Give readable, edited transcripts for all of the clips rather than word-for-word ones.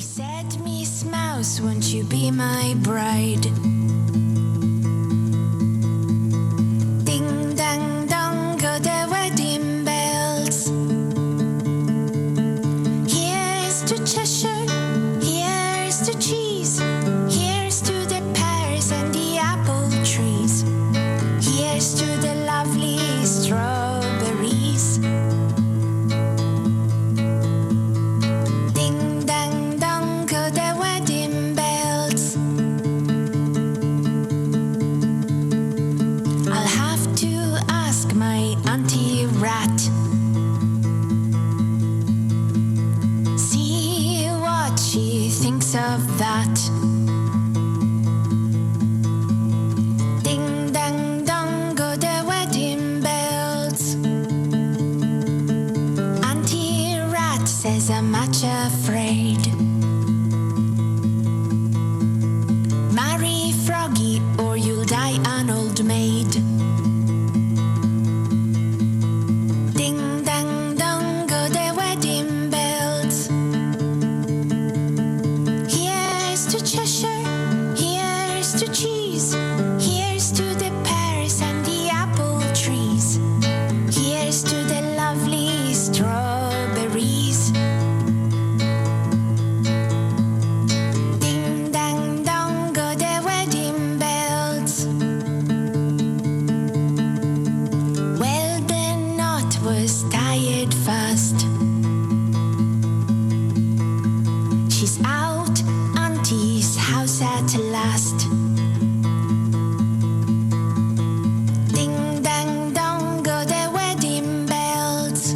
said, Miss Mouse, won't you be my bride? Ding dang dong go the wedding bells. Here's to Cheshire, here's to cheese, here's to the pears and the apple trees, here's to the lovely strawberries. Ding dang dong go the wedding bells. I'll have to ask my auntie Rat, see what she thinks of that. Ding dang dong go the wedding bells. Auntie Rat says I'm much afraid. Marry Froggy or you'll die an old maid. Ding dang dong go the wedding bells. Here's to Cheshire, here's to cheese, here's to the pears and the apple trees, here's to the lovely strawberries. Ding dang dong go the wedding bells. Well, the knot was tied fast. She's out, Auntie's house at last. Ding dang dong go the wedding bells.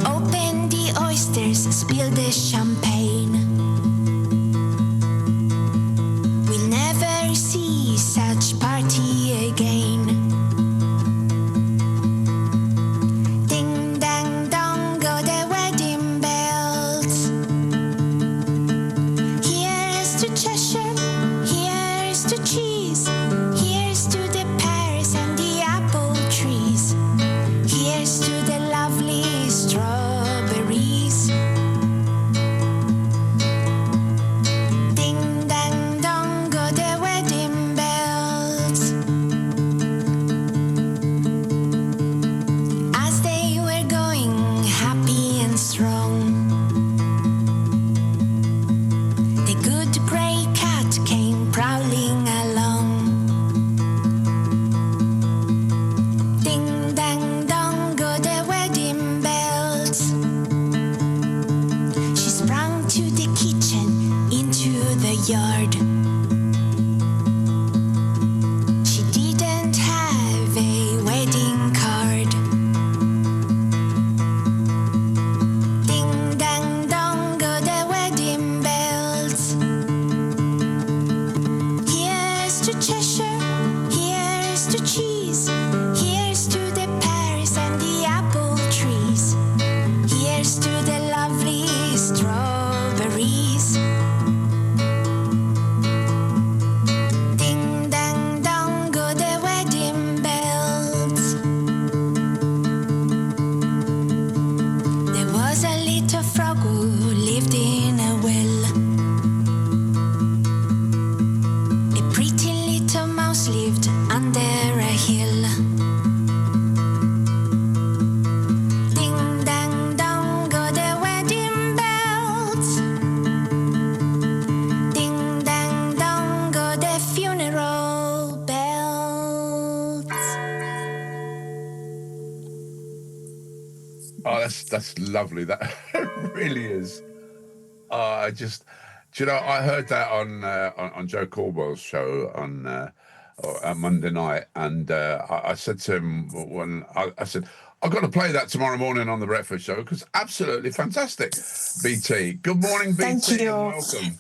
Open the oysters, spill the champagne. We'll never see such party again. Ding dang dong go the wedding bells. Here's to Cheshire, here's to cheese, here's to the pears and the apple trees, here's to the lovely strawberries. Ding dang dong go the wedding bells. As they were going happy and strong, the good grey cat came prowling along. Ding dang dong go the wedding bells. She sprang to the kitchen, into the yard. She didn't have a wedding card. Ding dang dong go the wedding bells. Here's to Cheshire, here's to cheese, here's to the pears and the apple trees, here's to the lovely strawberries. Ding dang dong go the wedding bells. There was a little frog who lived in a well. A pretty little mouse lived under a hill. Ding dang dong go the wedding bells. Ding dang dong go the funeral bells. Oh, that's lovely. That really is. I just, do you know, I heard that on Joe Caldwell's show on Monday night, and I said to him when I said, I've got to play that tomorrow morning on the Breakfast Show because absolutely fantastic. BT, good morning, BT. Thank you. And welcome.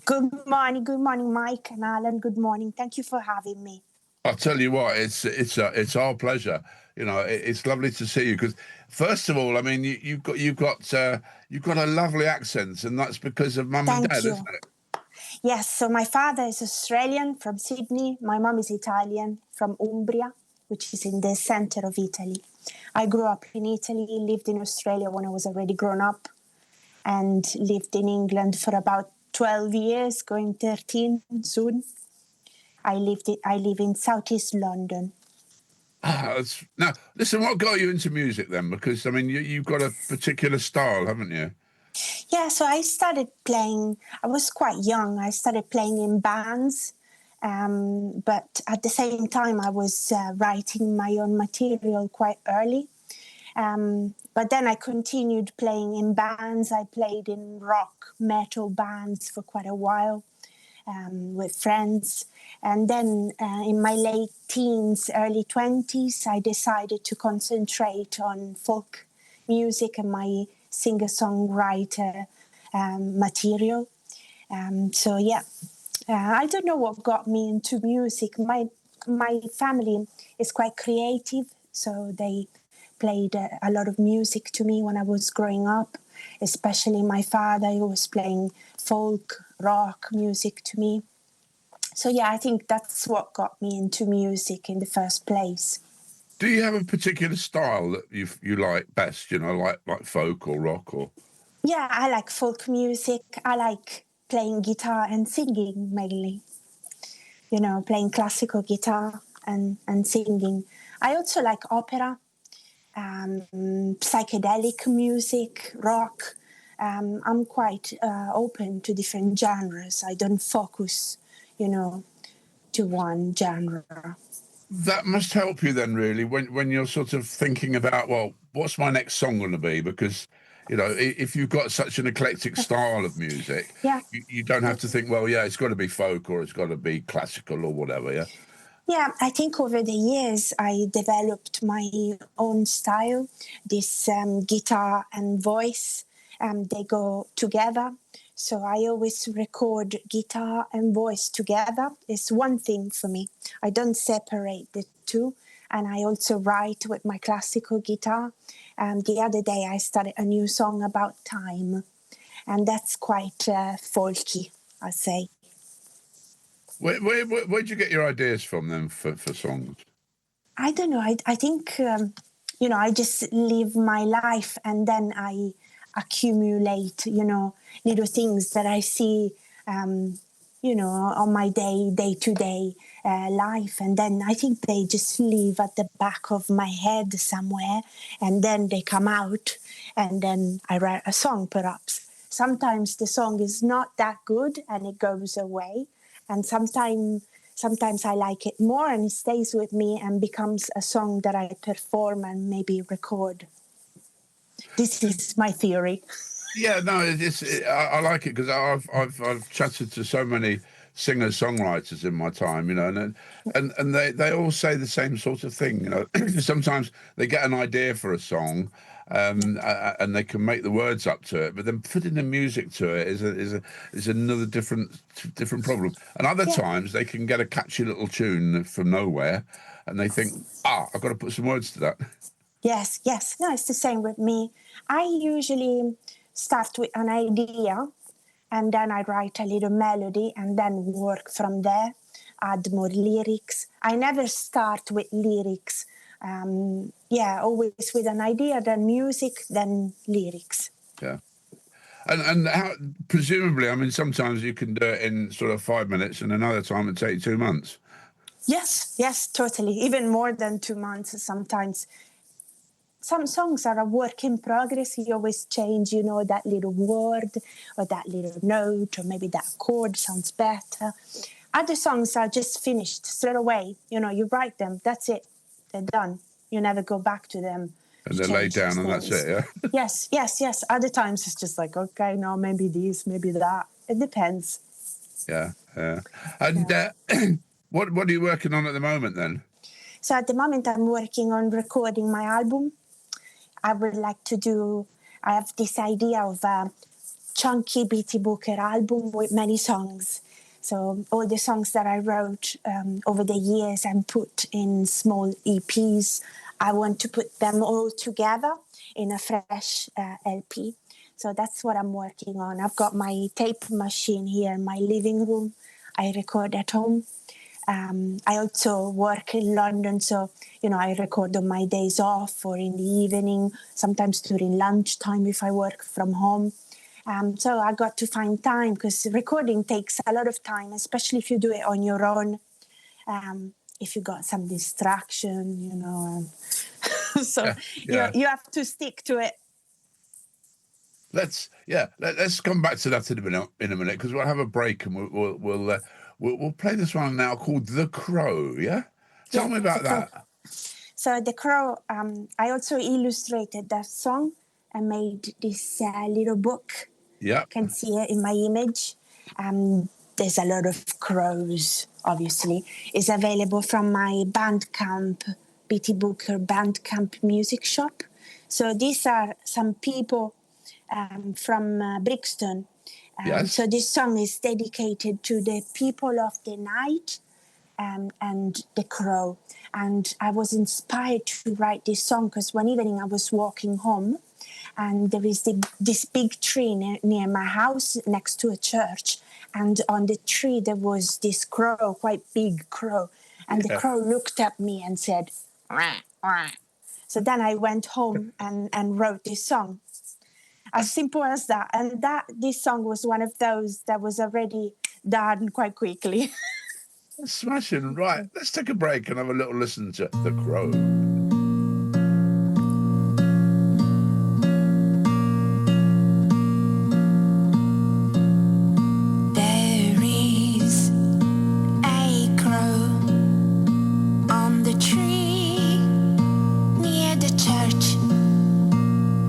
Good morning, Mike and Alan. Good morning. Thank you for having me. I'll tell you what, it's our pleasure. You know, it's lovely to see you because, first of all, I mean, you've got a lovely accent, and that's because of Mum and Dad, isn't it? Yes. So my father is Australian from Sydney. My mum is Italian from Umbria, which is in the center of Italy. I grew up in Italy, lived in Australia when I was already grown up. and lived in England for about 12 years, going 13 soon. I live in Southeast London. Now, listen, what got you into music then? Because, I mean, you've got a particular style, haven't you? Yeah, so I started playing, I was quite young. I started playing in bands, but at the same time, I was writing my own material quite early. But then I continued playing in bands. I played in rock, metal bands for quite a while with friends. And then in my late teens, early 20s, I decided to concentrate on folk music and my singer-songwriter material. So yeah, I don't know what got me into music. My family is quite creative, so they played a lot of music to me when I was growing up, especially my father, who was playing folk, rock music to me. So yeah, I think that's what got me into music in the first place. Do you have a particular style that you like best, you know, like folk or rock or? Yeah, I like folk music. I like playing guitar and singing mainly. You know, playing classical guitar and singing. I also like opera, psychedelic music, rock. I'm quite open to different genres. I don't focus, you know, to one genre. That must help you then, really, when you're sort of thinking about, well, what's my next song going to be? Because, you know, if you've got such an eclectic style of music, Yeah. you don't have to think, well, yeah, it's got to be folk or it's got to be classical or whatever, yeah? Yeah, I think over the years I developed my own style. This guitar and voice, they go together. So I always record guitar and voice together. It's one thing for me. I don't separate the two. And I also write with my classical guitar. The other day I started a new song about time. And that's quite folky, I'd say. Where'd you get your ideas from then for songs? I don't know. I think, you know, I just live my life and then I accumulate, you know, little things that I see, you know, on my day-to-day life. And then I think they just live at the back of my head somewhere and then they come out and then I write a song perhaps. Sometimes the song is not that good and it goes away. And sometimes I like it more and it stays with me and becomes a song that I perform and maybe record. This is my theory. Yeah, no, I like it because I've chatted to so many singers songwriters in my time, you know, and they all say the same sort of thing, you know. Sometimes they get an idea for a song, and they can make the words up to it, but then putting the music to it is another different problem. And other times they can get a catchy little tune from nowhere, and they think, I've got to put some words to that. Yes. No, it's the same with me. I usually start with an idea and then I write a little melody and then work from there, add more lyrics. I never start with lyrics. Always with an idea, then music, then lyrics. Yeah. And how, presumably, I mean, sometimes you can do it in sort of 5 minutes and another time it take 2 months. Yes, totally. Even more than 2 months sometimes. Some songs are a work in progress. You always change, you know, that little word or that little note or maybe that chord sounds better. Other songs are just finished straight away. You know, you write them, that's it. They're done. You never go back to them. And they're laid down and that's it, yeah? Yes. Other times it's just like, okay, no, maybe this, maybe that. It depends. Yeah. And what are you working on at the moment then? So at the moment I'm working on recording my album. I would like to I have this idea of a chunky B.T. Booker album with many songs. So all the songs that I wrote over the years and put in small EPs, I want to put them all together in a fresh LP. So that's what I'm working on. I've got my tape machine here in my living room. I record at home. I also work in London, so, you know, I record on my days off or in the evening, sometimes during lunchtime if I work from home. So I got to find time because recording takes a lot of time, especially if you do it on your own. If you got some distraction, you know, so Yeah. you have to stick to it. Let's come back to that in a minute because we'll have a break and we'll play this one now called The Crow. Yeah, tell me about The Crow. that. So The Crow, I also illustrated that song and made this little book. Yeah, You can see it in my image. There's a lot of crows, obviously. It's available from my Bandcamp, BT Booker Bandcamp music shop. So these are some people from Brixton. Yes. So this song is dedicated to the people of the night and the crow. And I was inspired to write this song because one evening I was walking home and there is this big tree near my house next to a church. And on the tree there was this crow, quite big crow. And the crow looked at me and said, "Wah, wah." So then I went home and wrote this song. As simple as that. And this song was one of those that was already done quite quickly. Smashing. Right, let's take a break and have a little listen to The Crow. There is a crow on the tree near the church.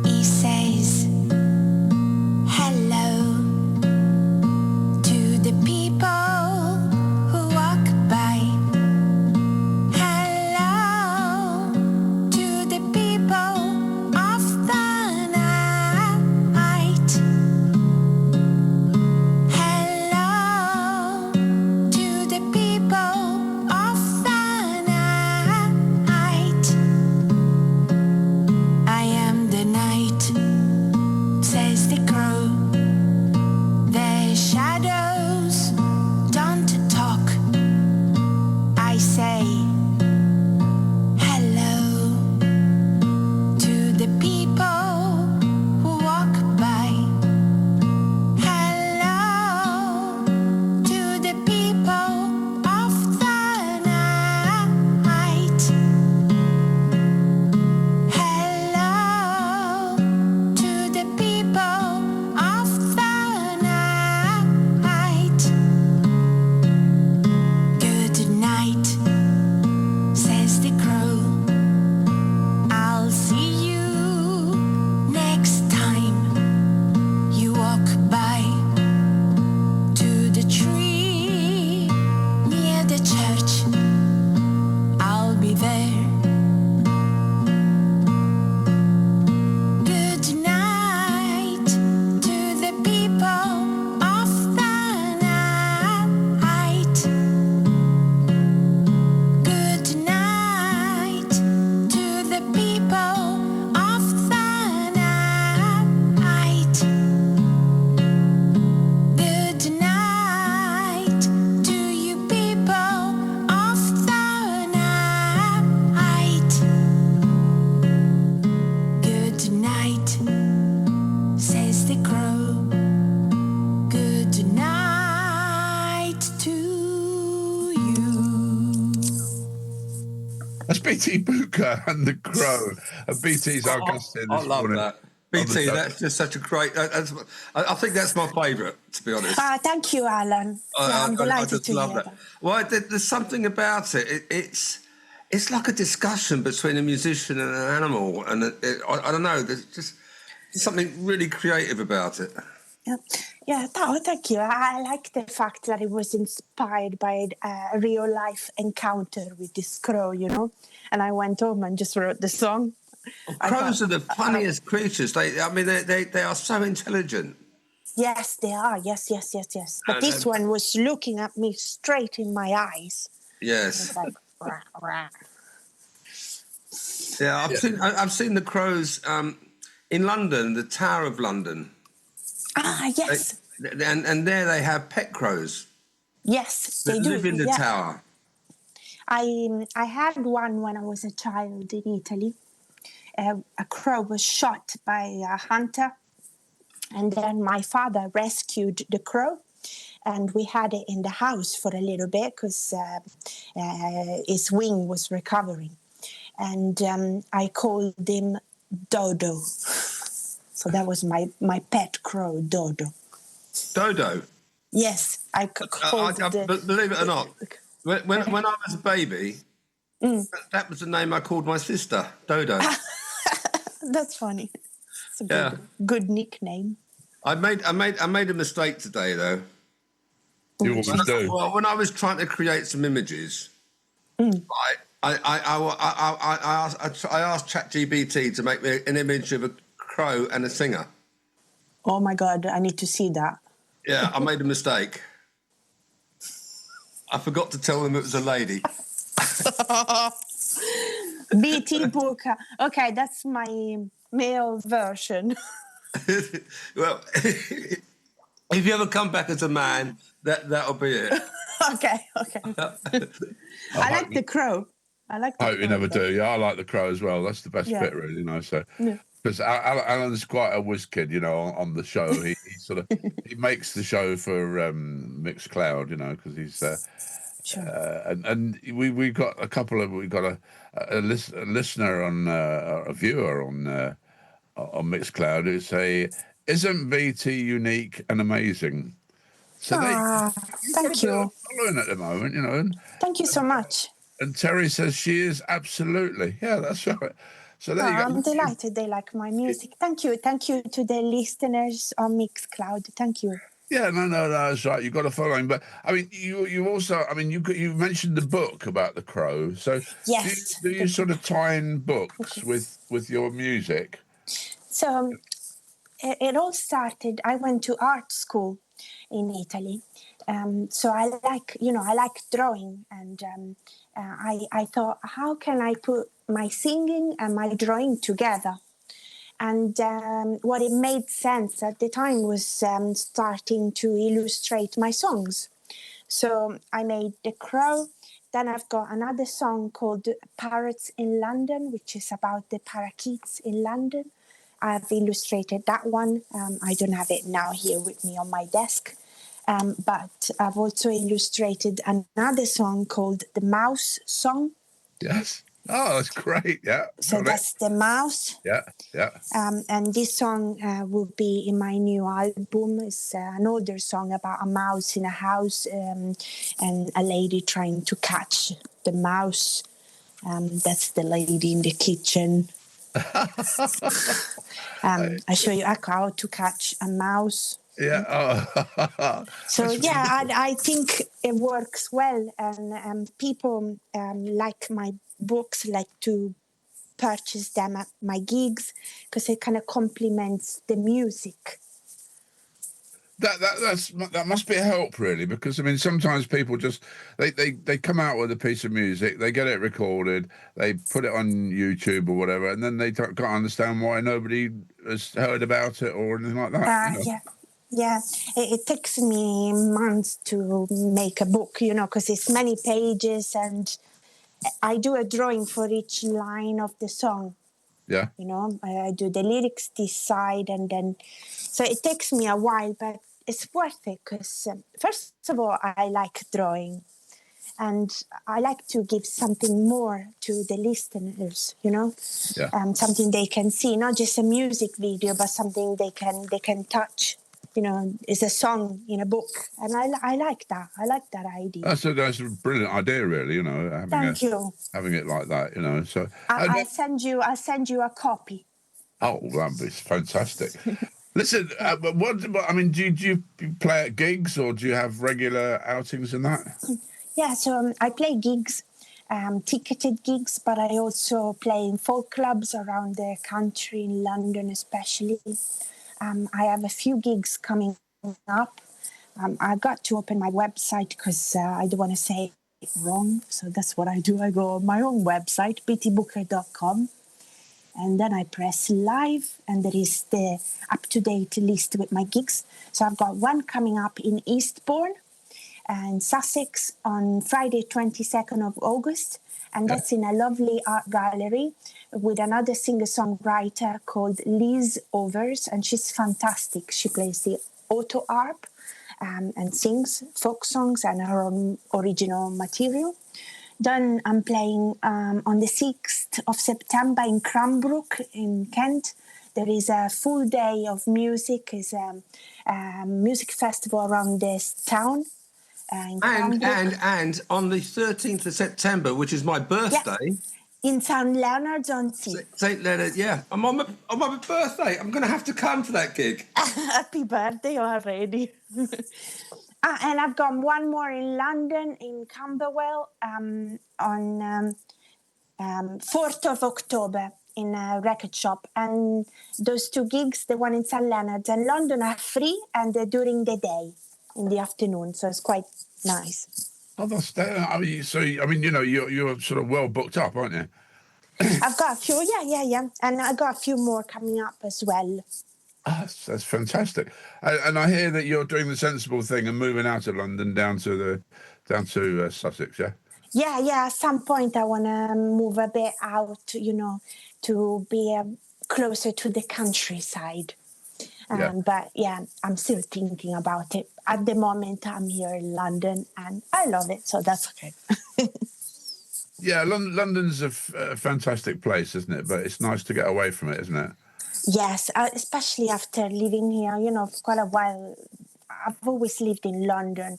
He says hello to the people who walk by. Hello to the people of the night. Hello to the people of the night. I am the night, says the crow. The shadows don't talk. I say hello to the people who walk by. Hello to the people of the night. Hello to the people of the night. Good night, says the crow. I'll see you next time you walk by to the tree near the church. I'll be there. Good night to the people of the night. Good night to the people of the night. Good night to you people of the night. Good night, says the crow. Good night to you. That's BT Booker and The Crow. BT's our guest here I this love morning. that. BT, that's just such a great. I think that's my favourite, to be honest. Thank you, Alan. I'm delighted just to love hear that. Well, there's something about it. It's like a discussion between a musician and an animal, and I don't know. There's just something really creative about it. Thank you. I like the fact that it was inspired by a real life encounter with this crow, you know. And I went home and just wrote the song. Crows are the funniest creatures. They are so intelligent. Yes, they are. Yes. But this one was looking at me straight in my eyes. Yes. It's like, rah, rah. Yeah, I've seen the crows in London, the Tower of London. Yes. And there they have pet crows Yes, that they do. live in the tower. I had one when I was a child in Italy. A crow was shot by a hunter, And then my father rescued the crow, and we had it in the house for a little bit because his wing was recovering. And I called him Dodo. So that was my pet crow, Dodo. Dodo. Yes, I called believe it or not, when I was a baby, that was the name I called my sister, Dodo. That's funny. It's a good nickname. I made a mistake today though. You always do. Well, when I was trying to create some images, I asked ChatGPT to make me an image of a crow and a singer. Oh my God, I need to see that. Yeah, I made a mistake. I forgot to tell them it was a lady. BT Booker. Okay, that's my male version. Well, if you ever come back as a man, that'll be it. Okay. I like the crow. I hope you never do. Yeah, I like the crow as well. That's the best bit, really, you know. So, because Alan's quite a whiz kid, you know, on the show. He sort of he makes the show for Mixcloud, you know, because he's and we've got a listener on a viewer on Mixcloud who say, "Isn't BT unique and amazing?" So thank you. Following at the moment, you know. And, thank you so much. And Terry says she is absolutely. Yeah, that's right. So there you go. I'm delighted they like my music. Thank you. Thank you to the listeners on Mixcloud. Thank you. Yeah, no, that's right. You've got to follow him. But I mean, you also, I mean, you mentioned the book about the crow. So yes, do you sort of tie in books with your music? So it all started. I went to art school in Italy. So I like drawing, and I thought, how can I put my singing and my drawing together? And what it made sense at the time was starting to illustrate my songs. So I made The Crow. Then I've got another song called Parrots in London, which is about the parakeets in London. I've illustrated that one. I don't have it now here with me on my desk. But I've also illustrated another song called The Mouse Song. Yes. Oh, that's great. Yeah. So that's the mouse. Yeah. And this song will be in my new album. It's an older song about a mouse in a house and a lady trying to catch the mouse. That's the lady in the kitchen. I show you how to catch a mouse. Yeah. Oh. So I think it works well, and people like my books, like to purchase them at my gigs because it kind of complements the music. That must be a help, really, because I mean sometimes people just they come out with a piece of music, they get it recorded, they put it on YouTube or whatever, and then they can't understand why nobody has heard about it or anything like that. You know? Yeah. It takes me months to make a book, you know, because it's many pages, and I do a drawing for each line of the song. Yeah. You know, I do the lyrics this side, and then so it takes me a while, but it's worth it because first of all, I like drawing, and I like to give something more to the listeners, you know, something they can see, not just a music video, but something they can touch. You know, it's a song in a book, and I like that. I like that idea. That's a brilliant idea, really. You know, having it like that. You know, so I'll send you a copy. Oh, that'd be fantastic. Listen, I mean, do you play at gigs, or do you have regular outings in that? Yeah, so I play gigs, ticketed gigs, but I also play in folk clubs around the country, in London especially. I have a few gigs coming up. I got to open my website because I don't want to say it wrong. So that's what I do. I go on my own website, btbooker.com. And then I press live, and there is the up-to-date list with my gigs. So I've got one coming up in Eastbourne and Sussex on Friday, 22nd of August. And Yeah. that's in a lovely art gallery with another singer-songwriter called Liz Overs, and she's fantastic. She plays the auto harp and sings folk songs and her own original material. Then I'm playing on the 6th of September in Cranbrook in Kent. There is a full day of music. It's a music festival around this town. In Cranbrook. And on the 13th of September, which is my birthday, In St. Leonard's-on-Sea. St. Leonard, yeah, I'm on my birthday. I'm going to have to come to that gig. Happy birthday already. And I've got one more in London, in Camberwell, on 4th of October in a record shop. And those two gigs, the one in St. Leonard's and London, are free, and they're during the day, in the afternoon. So it's quite nice. Oh, that's that. I mean, you're sort of well booked up, aren't you? I've got a few, yeah. And I got a few more coming up as well. Oh, that's fantastic. And I hear that you're doing the sensible thing and moving out of London down to Sussex, yeah? Yeah. At some point, I want to move a bit out, to be closer to the countryside. But yeah, I'm still thinking about it. At the moment, I'm here in London and I love it, so that's okay. Yeah, London's a fantastic place, isn't it? But it's nice to get away from it, isn't it? Yes, especially after living here, for quite a while. I've always lived in London.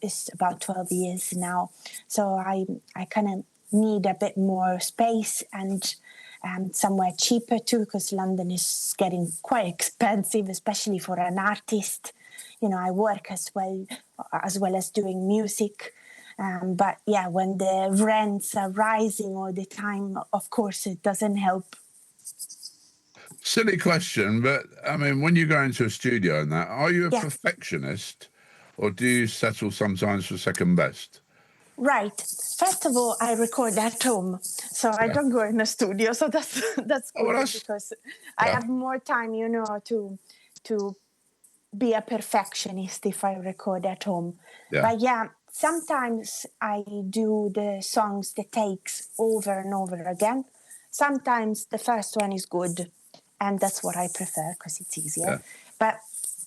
It's about 12 years now. So I kind of need a bit more space and somewhere cheaper too, because London is getting quite expensive, especially for an artist. I work as well as doing music. But yeah, when the rents are rising all the time, of course, it doesn't help. Silly question, but I mean, when you go into a studio and that, are you a perfectionist, or do you settle sometimes for second best? Right. First of all, I record at home, so I don't go in a studio. So that's good because I have more time, to be a perfectionist if I record at home. Yeah. But yeah, sometimes I do the songs, the takes over and over again. Sometimes the first one is good, and that's what I prefer because it's easier. Yeah. But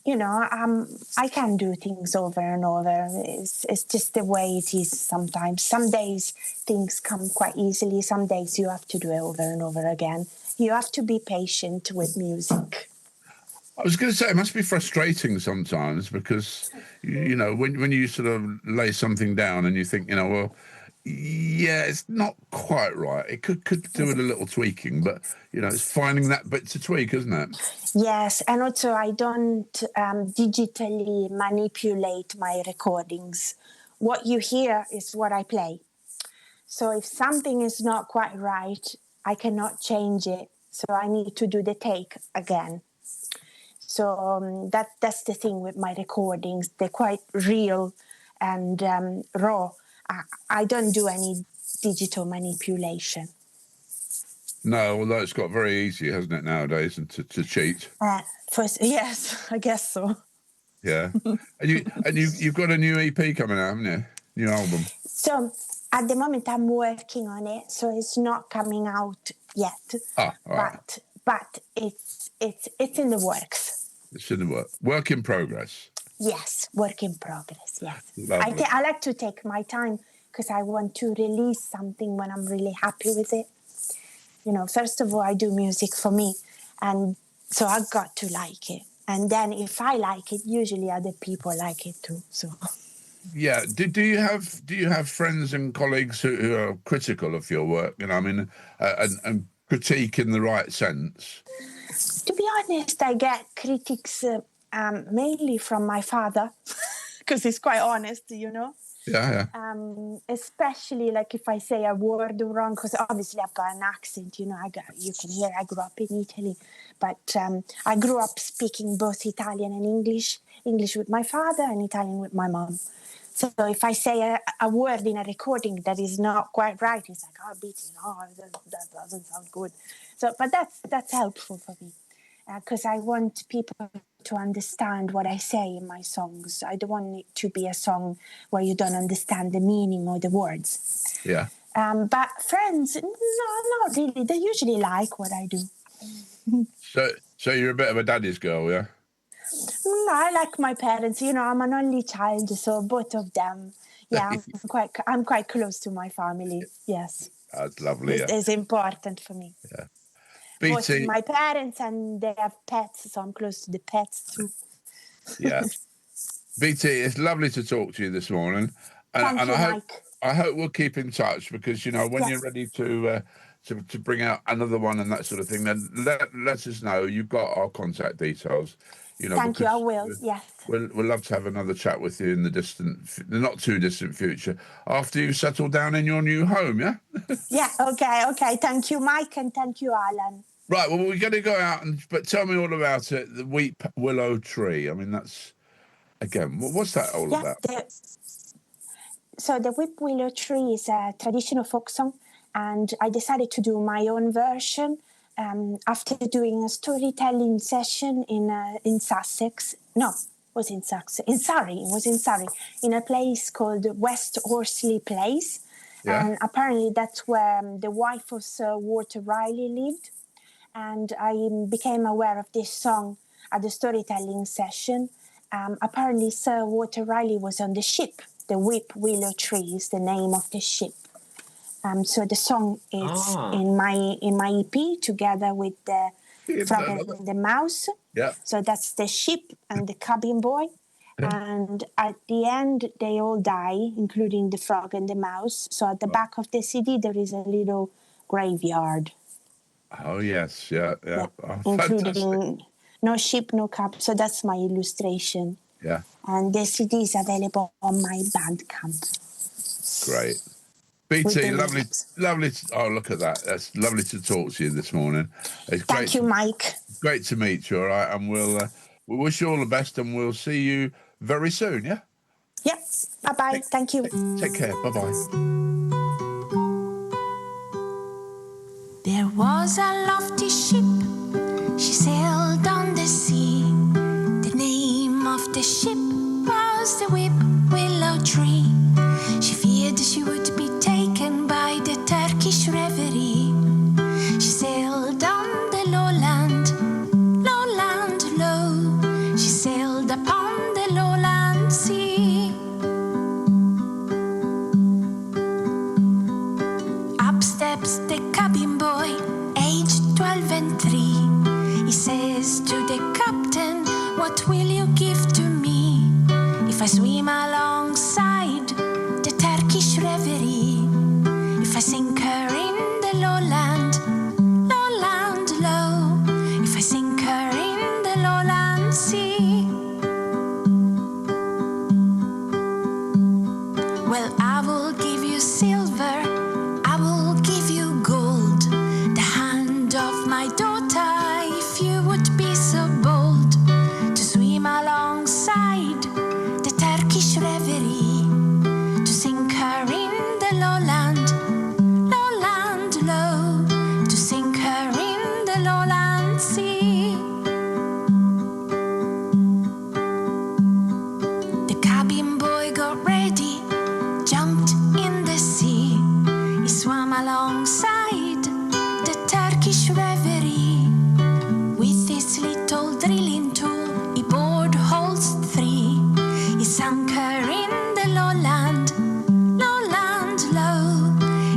I can do things over and over. It's just the way it is sometimes. Some days things come quite easily. Some days you have to do it over and over again. You have to be patient with music. I was going to say, it must be frustrating sometimes because, when you sort of lay something down and you think, it's not quite right. It could do with a little tweaking, but, it's finding that bit to tweak, isn't it? Yes, and also I don't digitally manipulate my recordings. What you hear is what I play. So if something is not quite right, I cannot change it. So I need to do the take again. So that's the thing with my recordings. They're quite real and raw. I don't do any digital manipulation. No, although it's got very easy, hasn't it, nowadays, and to cheat. Yes, I guess so. Yeah, and you've got a new EP coming out, haven't you? New album. So at the moment I'm working on it, so it's not coming out yet. All right. But it's in the works. It's in the work in progress. Yes, work in progress. Yes, Lovely. I like to take my time because I want to release something when I'm really happy with it. First of all, I do music for me, and so I've got to like it. And then if I like it, usually other people like it too. So. Yeah. Do you have friends and colleagues who are critical of your work? And critique in the right sense. To be honest, I get critics mainly from my father because he's quite honest, Yeah. Especially like if I say a word wrong, because obviously I've got an accent, you can hear I grew up in Italy, but I grew up speaking both Italian and English with my father and Italian with my mom. So if I say a word in a recording that is not quite right, it's like, that doesn't sound good. So, but that's helpful for me because I want people to understand what I say in my songs. I don't want it to be a song where you don't understand the meaning or the words. Yeah. But friends, no, not really. They usually like what I do. So you're a bit of a daddy's girl, yeah? No, I like my parents. You know, I'm an only child, so both of them. Yeah, I'm quite close to my family. Yes, That's lovely. it's important for me. Yeah. Both BT, my parents, and they have pets, so I'm close to the pets too. yeah. BT, it's lovely to talk to you this morning, Thank and you, I Mike. hope we'll keep in touch, because when Yes. you're ready to bring out another one and that sort of thing, then let us know. You've got our contact details. Thank you. I because will. Yes. We'll love to have another chat with you in the not too distant future, after you've settled down in your new home. Yeah. Yeah. Okay. Thank you, Mike, and thank you, Alan. Right. Well, we're going to go out but tell me all about it. The Weep Willow Tree. I mean, that's again. What's that all about? So the Weep Willow Tree is a traditional folk song, and I decided to do my own version after doing a storytelling session in Sussex. No, it was in Sussex. In Surrey. It was in Surrey, in a place called West Horsley Place. Yeah. And apparently that's where the wife of Sir Walter Raleigh lived. And I became aware of this song at the storytelling session. Apparently Sir Walter Raleigh was on the ship. The Weep Willow Tree is the name of the ship. So the song is in my EP together with the Frog and the Mouse. Yeah. So that's the ship and the cabin boy. And at the end, they all die, including the frog and the mouse. So at the back of the CD, there is a little graveyard. Oh, yes. Yeah. Oh, Including fantastic. no ship, no cab. So that's my illustration. Yeah. And the CD is available on my Bandcamp. Great. BT, With the lovely. lyrics. Oh, look at that. That's lovely to talk to you this morning. It's great. Thank you, Mike. Great to meet you. All right. And we'll wish you all the best, and we'll see you very soon. Yeah. Yeah. Bye-bye. Thank you. Take care. Bye-bye. There was a lofty ship, she sailed on the sea. The name of the ship was the Weep Willow Tree. She feared she would be taken by the Turkish reverie. She sailed on the lowland low. She sailed upon the lowland sea. Up steps the cabin boy, aged 12 and 3. He says to the captain, "What will you give to me if I swim alongside the Turkish reverie? If I sink her in the lowland low. If I sink her in the lowland sea." Well, I will give you silver, I will give you gold, the hand of my daughter, if you would be so bold to swim alongside the Turkish reverie, to sink her in the lowland low, to sink her in the lowland sea. The cabin boy got ready, jumped in the sea. He swam alongside the Turkish reverie. With his little drilling tool, he bored holes 3. He sunk her in the lowland low.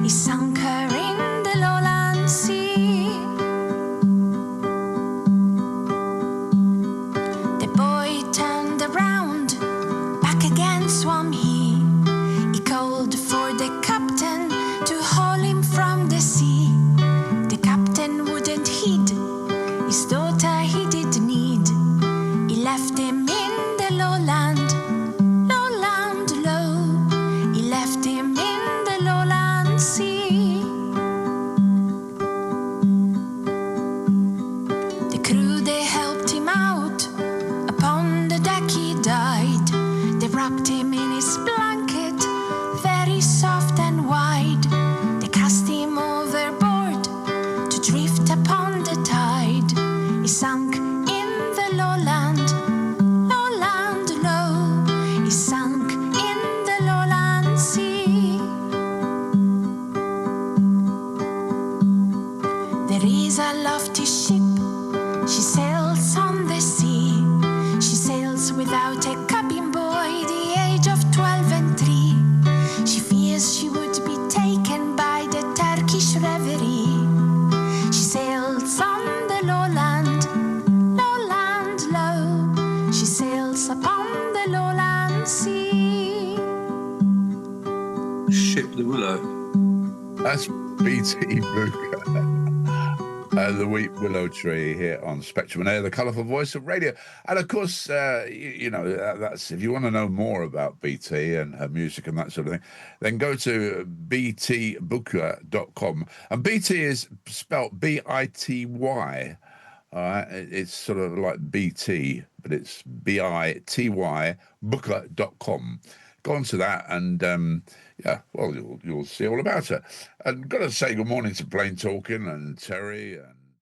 He sunk her in the lowland sea. The boy turned around, back again swam he. He called for the captain to haul him from the sea. The captain wouldn't heed, his daughter he did need. He left him in the lowland low. He left him in the lowland sea. The crew, they helped him out. Upon the deck he died. They wrapped him in his blanket, very soft and wide. They cast him overboard to drift upon the tide. He sunk in the lowland without a cabin boy, the age of 12 and 3. She fears she would be taken by the Turkish reverie. She sails on the lowland, lowland low. She sails upon the lowland sea. Ship the Willow. That's BT Booker. The Wheat Willow Tree here on Spectrum and Air, the colourful voice of radio. And of course, that's if you want to know more about BT and her music and that sort of thing, then go to btbooker.com. And BT is spelt B-I-T-Y. All right, it's sort of like BT, but it's B-I-T-Y, booker.com. Go on to that and you'll see all about her. And got to say good morning to Plain Talking and Terry and